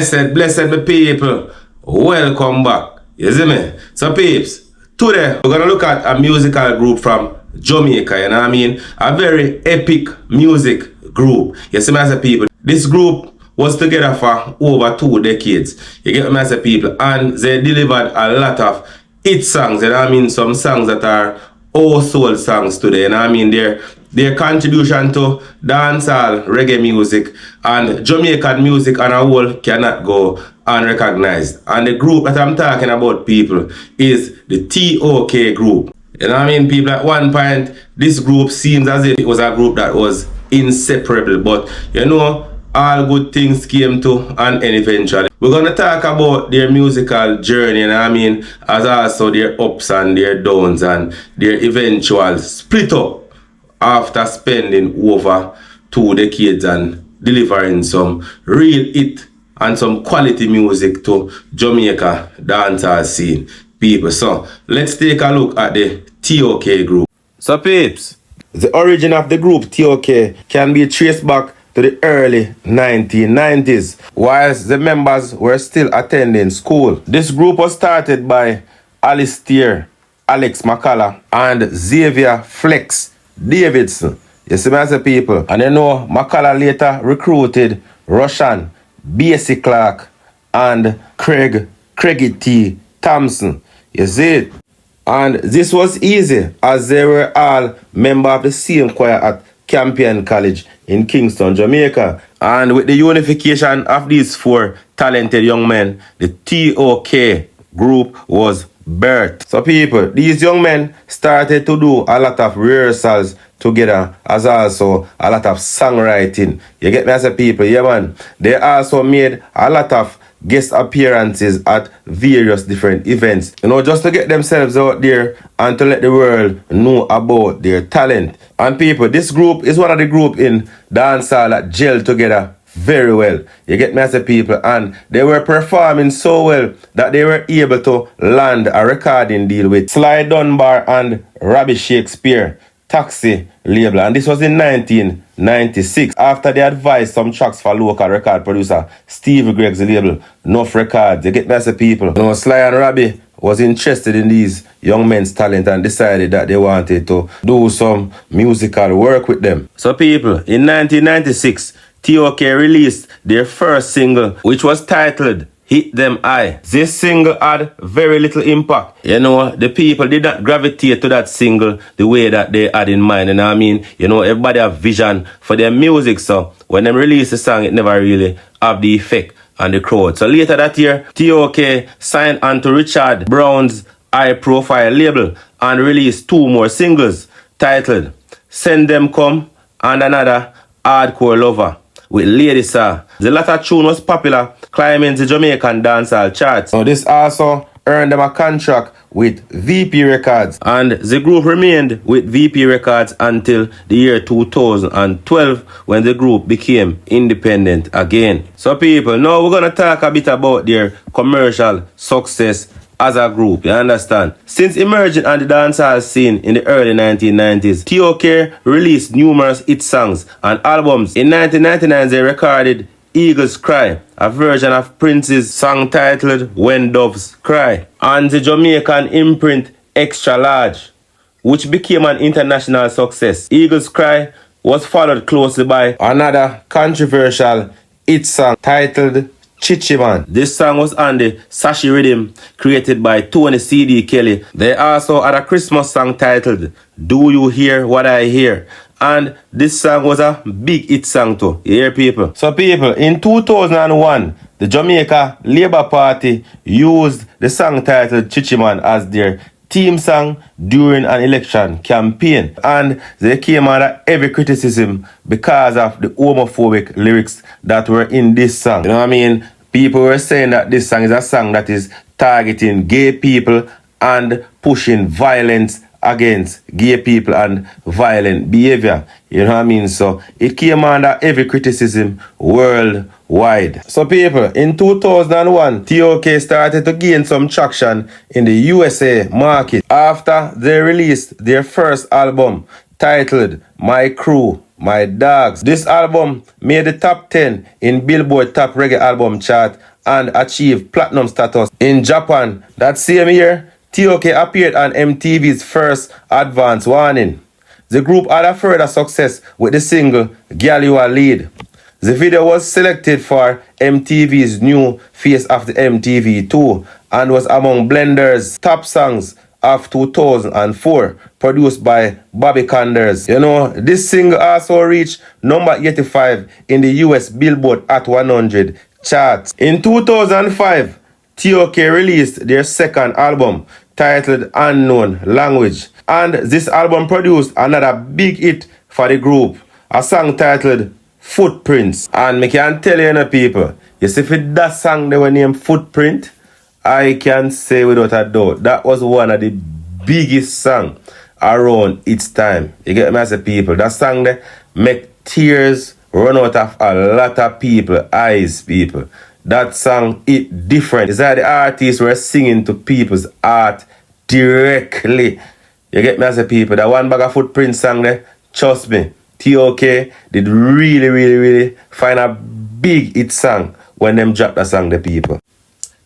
Blessed be people. Welcome back. You see me? So peeps, today we're gonna look at a musical group from Jamaica, you know what I mean? A very epic music group. You see me as a people? This group was together for over 2 decades. You get me as a people? And they delivered a lot of hit songs, you know what I mean? Some songs that are old soul songs today, you know what I mean? Their contribution to dancehall, reggae music, and Jamaican music on a whole cannot go unrecognized. And the group that I'm talking about, people, is the T.O.K group. You know what I mean, people? At one point, this group seems as if it was a group that was inseparable. But, you know, all good things came to an end eventually. We're going to talk about their musical journey, you know what I mean? As also their ups and their downs and their eventual split up after spending over 2 decades and delivering some real hit and some quality music to Jamaica dancehall scene, people. So let's take a look at the T.O.K group. So peeps, the origin of the group T.O.K can be traced back to the early 1990s, whilst the members were still attending school. This group was started by Alistair Alex McCullough and Xavier Flex Davidson. You see me as a people? And you know, McCullough later recruited Russian, B.S.C. Clark, and Craigie T. Thompson. You see it? And this was easy as they were all members of the same choir at Campion College in Kingston, Jamaica. And with the unification of these 4 talented young men, the T.O.K group was birthed. So people, these young men started to do a lot of rehearsals together, as also a lot of songwriting. You get me as a people? Yeah, man. They also made a lot of guest appearances at various different events, you know, just to get themselves out there and to let the world know about their talent. And people, this group is one of the group in dancehall that gel together very well. You get me as a people? And they were performing so well that they were able to land a recording deal with Sly Dunbar and Robbie Shakespeare Taxi label, and this was in 1996 after they advised some tracks for local record producer Steve Gregg's label Nuff Records. You get me as a people? You know, Sly and Robbie was interested in these young men's talent and decided that they wanted to do some musical work with them. So people, in 1996, T.O.K released their first single, which was titled Hit Them High. This single had very little impact. You know, the people did not gravitate to that single the way that they had in mind. You know what I mean? You know, everybody have vision for their music. So when they release the song, it never really have the effect on the crowd. So later that year, T.O.K signed on to Richard Brown's high-profile label and released 2 more singles titled Send Them Come and another Hardcore Lover with Lady Saw. The latter tune was popular, climbing the Jamaican dancehall charts. So this also earned them a contract with VP Records, and the group remained with VP Records until the year 2012 when the group became independent again. So people, now we're gonna talk a bit about their commercial success as a group, you understand? Since emerging on the dancehall scene in the early 1990s, T.O.K released numerous hit songs and albums. In 1999, they recorded Eagles Cry, a version of Prince's song titled When Doves Cry, and the Jamaican imprint Extra Large, which became an international success. Eagles Cry was followed closely by another controversial hit song titled Chichi Man. This song was on the Sashi rhythm created by Tony C.D. Kelly. They also had a Christmas song titled Do You Hear What I Hear? And this song was a big hit song too. You hear people? So people, in 2001, the Jamaica Labour Party used the song titled Chichi Man as their theme song during an election campaign, and they came under heavy criticism because of the homophobic lyrics that were in this song. You know what I mean? People were saying that this song is a song that is targeting gay people and pushing violence against gay people and violent behavior. You know what I mean? So it came under heavy criticism worldwide. So people, in 2001, T.O.K started to gain some traction in the USA market after they released their first album titled My Crew, My Dogs. This album made the top 10 in Billboard Top Reggae Album chart and achieved platinum status in Japan. That same year, T.O.K appeared on MTV's first Advance Warning. The group had a further success with the single Girl You Are Lead. The video was selected for MTV's new Face of the MTV tour and was among Blender's top songs of 2004, produced by Bobby Condors. You know, this single also reached number 85 in the US Billboard Hot 100 charts. In 2005, T.O.K released their second album titled Unknown Language, and this album produced another big hit for the group, a song titled Footprints. And me can tell you, people, you see if that song they were named Footprint, I can say without a doubt that was one of the biggest songs around its time. You get me, as a people? That song there make tears run out of a lot of people eyes, people. That song it different. It's like the artists were singing to people's heart directly. You get me, as a people? That one bag of Footprint song there, trust me, T.O.K did really find a big hit song when them dropped that song, the people.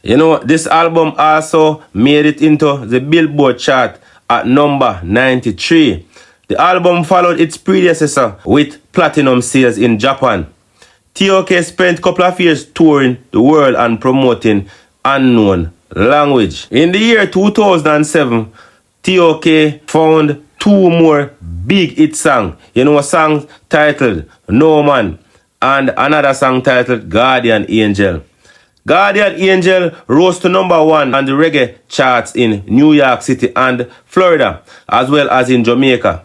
You know, this album also made it into the Billboard chart at number 93. The album followed its predecessor with platinum sales in Japan. T.O.K spent a couple of years touring the world and promoting Unknown Language. In the year 2007, T.O.K found two more big hit songs. You know, a song titled No Man and another song titled Guardian Angel. Guardian Angel rose to number 1 on the reggae charts in New York City and Florida, as well as in Jamaica.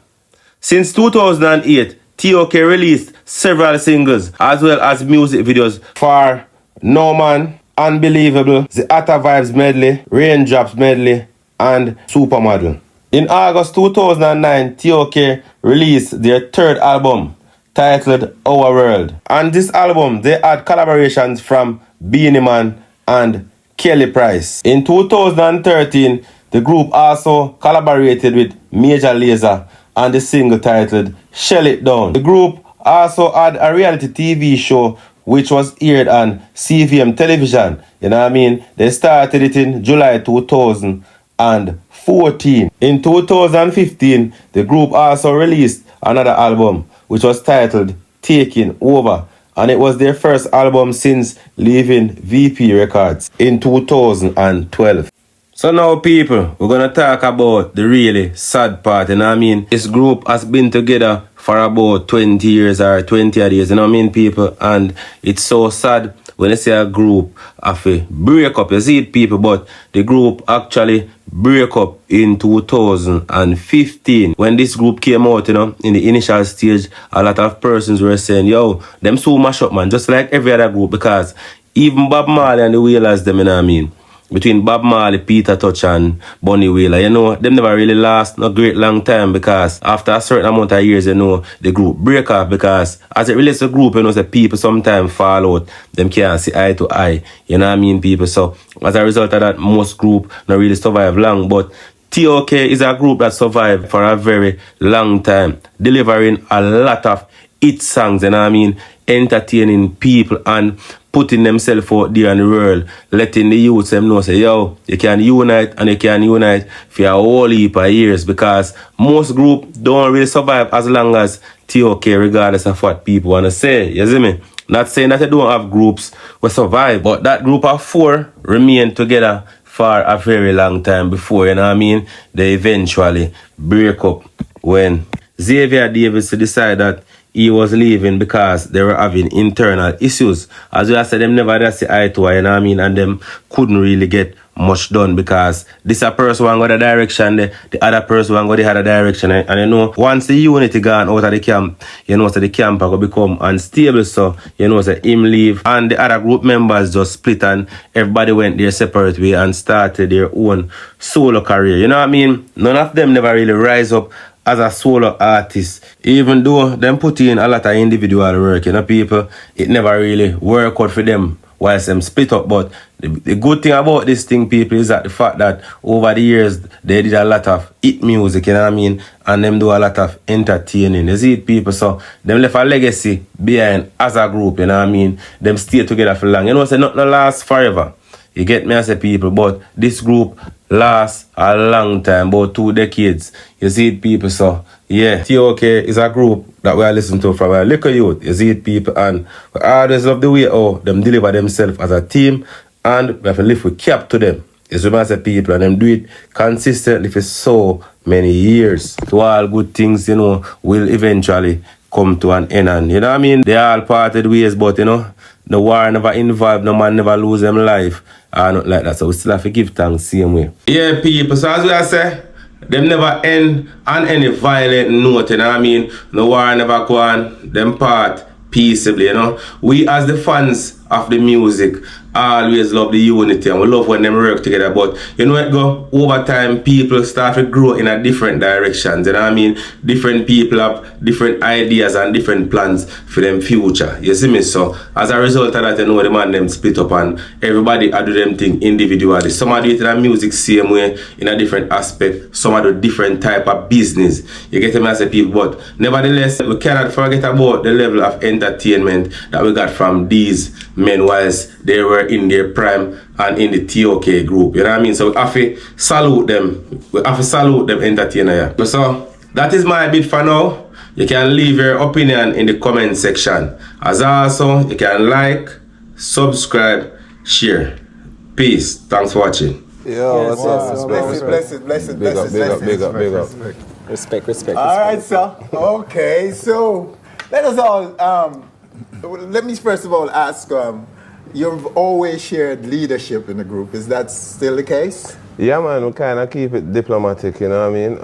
Since 2008, T.O.K released several singles as well as music videos for No Man, Unbelievable, The Atta Vibes Medley, Raindrops Medley, and Supermodel. In August 2009, T.O.K released their third album titled Our World. On this album, they had collaborations from Beenie Man and Kelly Price. In 2013, the group also collaborated with Major Lazer on the single titled Shell It Down. The group also had a reality TV show which was aired on CVM television. You know what I mean? They started it in July 2014. In 2015, the group also released another album which was titled Taking Over, and it was their first album since leaving VP Records in 2012. So now, people, we're going to talk about the really sad part, you know what I mean? This group has been together for about 20 years or 20 odd years, you know what I mean, people? And it's so sad when you see a group have a breakup. You see it, people, but the group actually break up in 2015. When this group came out, you know, in the initial stage, a lot of persons were saying, yo, them so mash up, man, just like every other group, because even Bob Marley and the Wailers, them, you know what I mean? Between Bob Marley, Peter Tosh and Bunny Wailer, you know, them never really last no great long time, because after a certain amount of years, you know, the group break up, because as it relates to the group, you know, the people sometimes fall out, them can't see eye to eye, you know what I mean, people? So as a result of that, most group not really survive long, but T.O.K is a group that survived for a very long time, delivering a lot of hit songs, you know what I mean, entertaining people and putting themselves out there in the world, letting the youth them know, say, yo, you can unite and you can unite for a whole heap of years, because most groups don't really survive as long as T.O.K, regardless of what people want to say, you see me? Not saying that they don't have groups who survive, but that group of 4 remain together for a very long time before, you know what I mean, they eventually break up when Xavier Davis decided that he was leaving because they were having internal issues. As well as them never had see eye to eye, you know what I mean, and them couldn't really get much done, because this a person one go the direction, the other person one go the other direction, and you know, once the unity gone out of the camp, you know, so the camp will become unstable, so you know, so him leave and the other group members just split and everybody went their separate way and started their own solo career, you know what I mean? None of them never really rise up as a solo artist, even though them put in a lot of individual work, you know, people, it never really work out for them whilst them split up. But the good thing about this thing, people, is that the fact that over the years they did a lot of hit music, you know what I mean, and them do a lot of entertaining. You see it, people, so them left a legacy behind as a group, you know what I mean. Them stay together for long. You know, say nothing lasts forever. You get me, I say, people, but this group lasts a long time, about 2 decades. You see it, people, so yeah. T.O.K is a group that we are listening to from a little youth. You see it, people, and we always love the way how them deliver themselves as a team, and we have to live with cap to them. It's what I say, people, and them do it consistently for so many years. So all good things, you know, will eventually come to an end, and you know what I mean? They all parted ways, but you know, the war never involved, no man never lose them life, or not like that. So we still have to give thanks same way. Yeah, people, so as I say, them never end on any violent note, you know what I mean? No war never go on, them part peaceably, you know. We as the fans of the music always love the unity, and we love when them work together, but you know what go, over time people start to grow in a different directions, you know what I mean? Different people have different ideas and different plans for them future, you see me? So as a result of that, you know, the man them split up and everybody do them thing individually. Some are do it in a music same way, in a different aspect, some are do different type of business, you get me as a people, but nevertheless we cannot forget about the level of entertainment that we got from these men whilst they were in their prime and in the T.O.K group, you know what I mean? So we have to salute them. We have to salute them entertainer. Yeah. So that is my bit for now. You can leave your opinion in the comment section. As also, you can like, subscribe, share. Peace. Thanks for watching. Yo, what's up? Blessed. Big up. Respect. All right, sir. Okay, so let us all, let me first of all ask, you've always shared leadership in the group. Is that still the case? Yeah, man, we kind of keep it diplomatic, you know what I mean,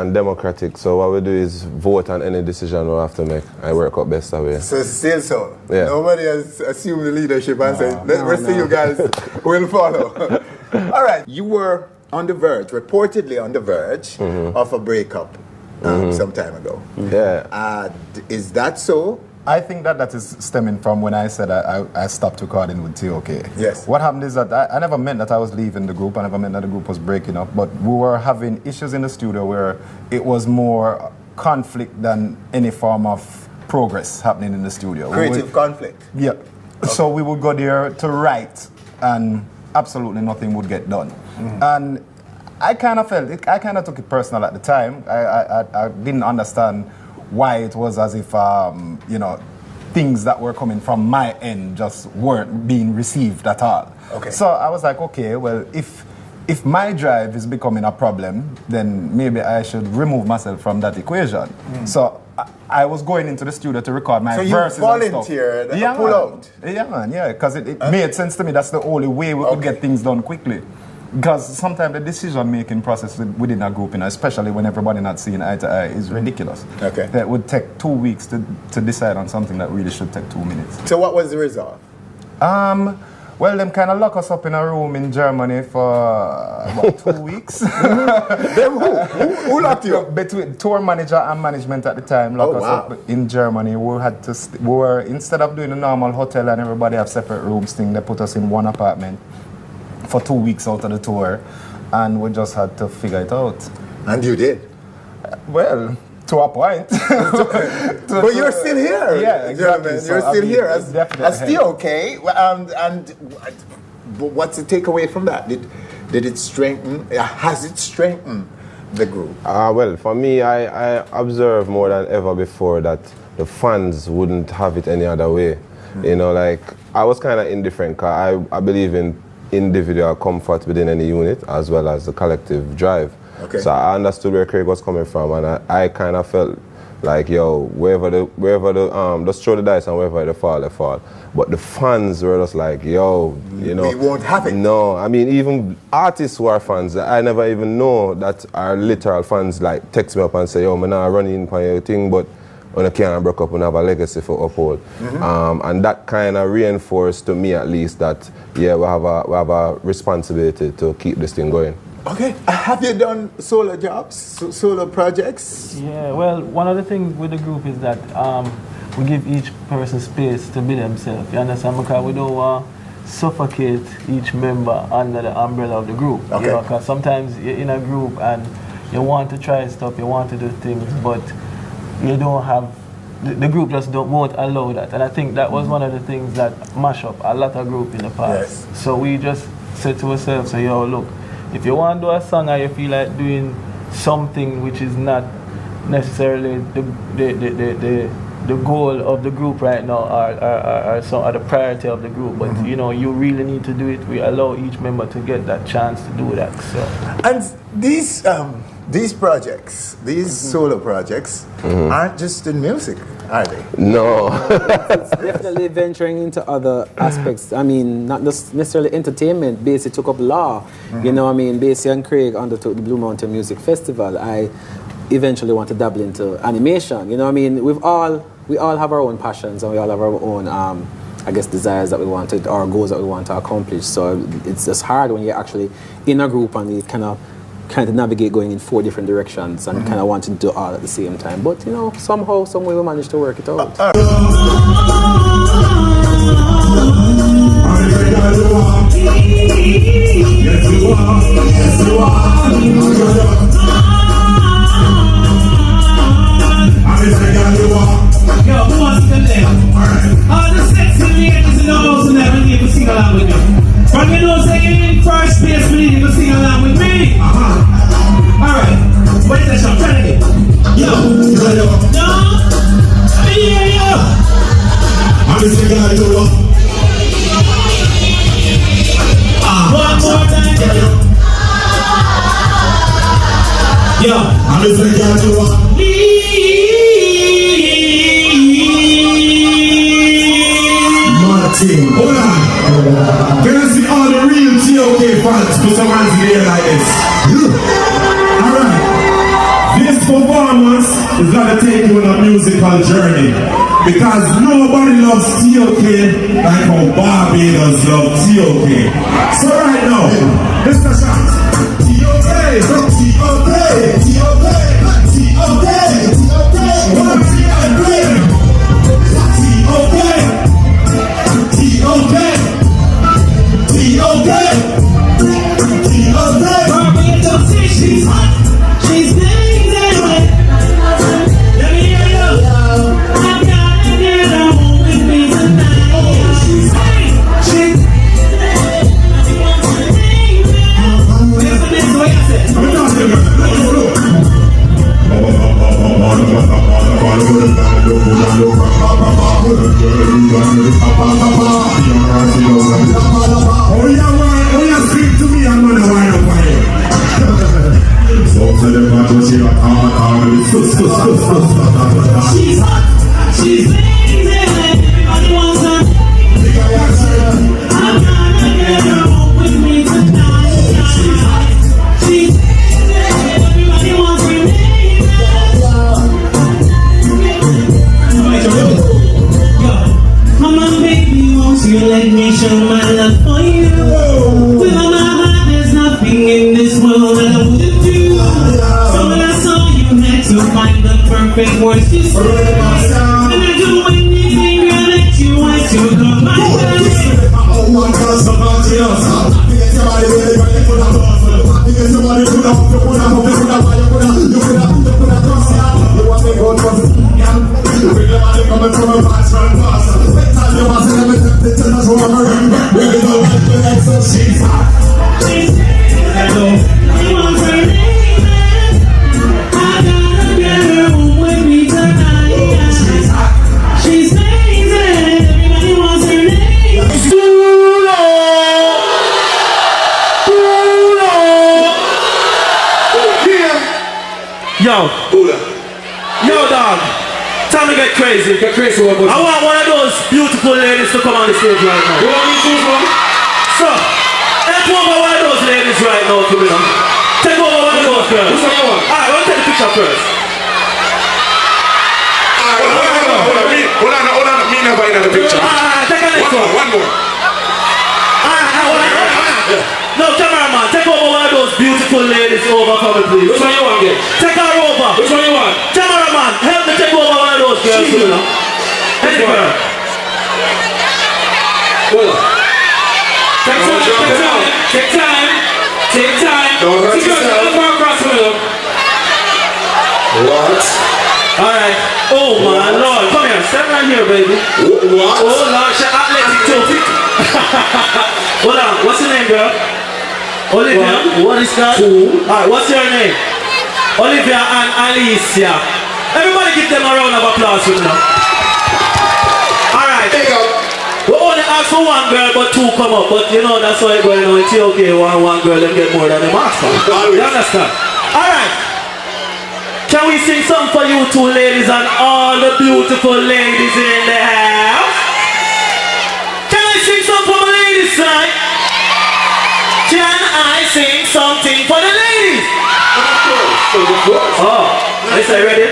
and democratic. So what we do is vote on any decision we have to make. I work out best that way. So still so? Yeah. Nobody has assumed the leadership and said, let's see you guys will follow. All right, you were on the verge, reportedly on the verge of a breakup some time ago. Yeah. Is that so? I think that is stemming from when I said I stopped recording with T.O.K. Yes. What happened is that I never meant that I was leaving the group. I never meant that the group was breaking up. But we were having issues in the studio where it was more conflict than any form of progress happening in the studio. Creative conflict? Yeah. Okay. So we would go there to write and absolutely nothing would get done. And I kind of felt it, I kind of took it personal at the time. I didn't understand why it was as if, you know, things that were coming from my end just weren't being received at all. Okay. So I was like, okay, well, if my drive is becoming a problem, then maybe I should remove myself from that equation. So I was going into the studio to record my verses. So you volunteered and pull out? Yeah, man, yeah, because it made sense to me. That's the only way we could get things done quickly. Because sometimes the decision-making process within a group, you know, especially when everybody not seeing eye to eye, is ridiculous. Okay. That would take 2 weeks to decide on something that really should take 2 minutes. So what was the result? Well, them kind of lock us up in a room in Germany for about 2 weeks. Them who locked you up? Between tour manager and management at the time locked us up in Germany. We had to, we were, instead of doing a normal hotel and everybody have separate rooms thing, they put us in one apartment for 2 weeks out of the tour, and we just had to figure it out. And you did? Well, to a point. But you're still here. Yeah, exactly. You're still here as T.O.K. And what's the takeaway from that? Did it strengthen? Has it strengthened the group? Well, for me, I observe more than ever before that the fans wouldn't have it any other way. You know, like, I was kind of indifferent because I believe in individual comfort within any unit as well as the collective drive. Okay. So I understood where Craig was coming from, and I kind of felt like, yo, wherever the just throw the dice and wherever they fall. But the fans were just like, yo, you know, we won't have it. No, I mean, even artists who are fans that I never even know that are literal fans, like text me up and say, yo, I'm not running for your thing, but when I can't break up and have a legacy for uphold. And that kind of reinforced to me at least that, yeah, we have a responsibility to keep this thing going. Okay, have you done solo jobs, solo projects? Yeah, well, one of the things with the group is that we give each person space to be themselves, you understand? Because we don't want suffocate each member under the umbrella of the group. Okay. You know, because sometimes you're in a group and you want to try stuff, you want to do things, but you don't have, the group just won't allow that. And I think that was one of the things that mash up a lot of group in the past. Yes. So we just said to ourselves, so yo, look, if you want to do a song and you feel like doing something which is not necessarily the goal of the group right now or the priority of the group, but you know, you really need to do it. We allow each member to get that chance to do that. So. And these projects, these solo projects, aren't just in music, are they? No. It's definitely venturing into other aspects. I mean, not just necessarily entertainment. Basically took up law. You know, I mean, Basie and Craig undertook the Blue Mountain Music Festival. I eventually want to dabble into animation. You know, I mean, we all have our own passions and we all have our own, I guess, desires that we want to, or goals that we want to accomplish. So it's just hard when you're actually in a group and you kind of navigate going in 4 different directions and kind of want to do all at the same time. But you know, somehow, some way we managed to work it out. Yo, who wants to live? All the sexy ladies in the house and we need to sing along with me. From you know, say in first place, we need to sing along with me. Alright, wait a second, try it again. Yo, no, let me hear you. I'm just singing like you. One more time. Yo, I'm just singing like you. Hold on. Can I see all the real T.O.K fans put some hands in the air like this? Alright. This performance is gonna take you on a musical journey. Because nobody loves T.O.K like how Barbados love T.O.K. So right now, Mr. Shot. T.O.K, T.O.K, T.O.K, T.O.K, T.O.K, T.O.K, T.O.K, T.O.K. Barbados say she's hot, she's amazing. Let me hear you. I gotta get her home with me tonight. She's amazing. She's amazing. Listen this way I said. I'm talking about oh yeah, speak to me, I'm gonna wind up for you. So tell them about what she's hot, she's amazing, everybody wants her. I'm gonna get her home with me tonight. She's hot, she's amazing, everybody wants her. Come on baby, won't you let me show my love for you? With all my heart, there's nothing in this world that I wouldn't do. So when I saw you, had to find the perfect words to say. And I'd do anything, girl, that you want to come my way. One cause somebody else. Somebody put up, you put up, you put up, you put up, you put up, you put up, you want me go to the you bring the money coming from a fast run pass. You must have never took the tennis from a ring. Really don't like the next so she's hot. She's hello. You want her name? I gotta get her home with me tonight. She's hot. She's amazing. Everybody wants her name. Yo, dog. Time to get crazy. Get crazy. I want one of those beautiful ladies to come on the stage right now. You want me to choose one? So, take over one of those ladies right now for me. Take over one of those girls. Which one you want? Alright, we'll take the picture first. Alright, hold on. Me never in the picture. Alright, take a next one. One more. Alright. No, cameraman, take over one of those beautiful ladies over for me, please. Which one you want, get? Take her over. Which one you want? Cameraman, help me take over one of those girls, you know. Any girl. Hold on. Take time. Take time. Don't hurt Take yourself. across the middle. What? Alright. Oh my lord. Come here. Stand right here, baby. What? Oh lord, she's athletic too. Hold on. What's your name, girl? Olivia. What is that? Alright, what's your name? Olivia and Alicia. Everybody give them a round of applause with them. Alright. Big up. We only ask for one girl, but two come up. But you know that's why it's going on with T.O.K. One girl, them get more than them ask for. You understand? Alright. Can we sing something for you two ladies and all the beautiful ladies in the house? Can I sing something for my ladies tonight? Can I sing something for the ladies? Oh, I say ready?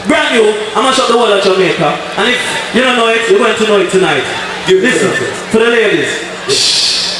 Brand new, I'm gonna shut the wall at Jamaica. And if you don't know it, you're going to know it tonight. Listen, for the ladies.